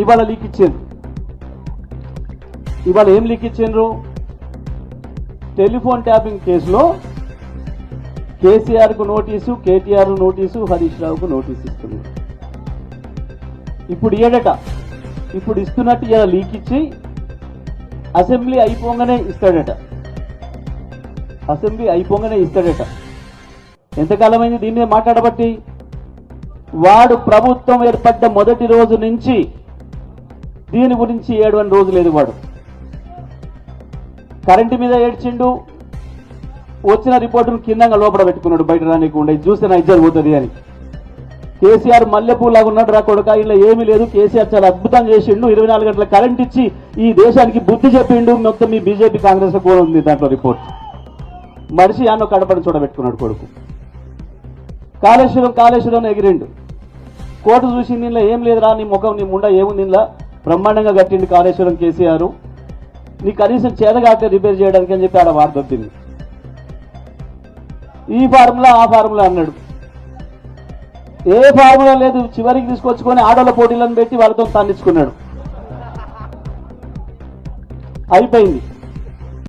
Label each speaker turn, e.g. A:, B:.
A: ఇవాళ లీక్ ఇచ్చారు. ఇవాళ ఏం లీక్ ఇచ్చిండ్రు? టెలిఫోన్ ట్యాపింగ్ కేసులో కేసీఆర్కు నోటీసు, కేటీఆర్ నోటీసు, హరీష్ రావుకు నోటీసు ఇస్తున్నారు. ఇప్పుడు ఏడట, ఇప్పుడు ఇస్తున్నట్టు ఇలా లీక్ ఇచ్చి అసెంబ్లీ అయిపోగానే ఇస్తాడట. అసెంబ్లీ అయిపోగానే ఇస్తాడట. ఎంతకాలమైంది దీని మీద మాట్లాడబట్టి? వాడు ప్రభుత్వం ఏర్పడ్డ మొదటి రోజు నుంచి దీని గురించి ఏడవని రోజు లేదు. వాడు కరెంటు మీద ఏడ్చిండు, వచ్చిన రిపోర్టును కిందంగా లోపల పెట్టుకున్నాడు, బయట రానికుండా. ఇది చూస్తే నా ఇజ్జత్ పోతుంది అని. కేసీఆర్ మల్లెపూలాగా ఉన్నాడు రా కొడుక, ఇలా ఏమీ లేదు, కేసీఆర్ చాలా అద్భుతం చేసిండు, 24 గంటల కరెంట్ ఇచ్చి ఈ దేశానికి బుద్ధి చెప్పిండు, మొత్తం మీ బీజేపీ కాంగ్రెస్ కూడా ఉంది దాంట్లో రిపోర్ట్. మనిషి అన్న కడపడి చూడబెట్టుకున్నాడు కొడుకు. కాళేశ్వరం ఎగిరిండు. కోర్టు చూసి దీనిలో ఏం లేదురా, నీ ముఖం నీ ముండ ఏముంది, దీనిలో బ్రహ్మాండంగా కట్టిండు కాళేశ్వరం కేసీఆర్, నీ కనీసం చేతగాక రిపేర్ చేయడానికి అని చెప్పి ఆడ వార్త దొబ్బింది. ఈ ఫార్ములా ఆ ఫార్ములా అన్నాడు. ఏ ఫార్ములా లేదు. చివరికి తీసుకొచ్చుకొని ఆడోళ్ళ పోటీలను పెట్టి వాళ్ళతో తన్నించుకున్నాడు. అయిపోయింది.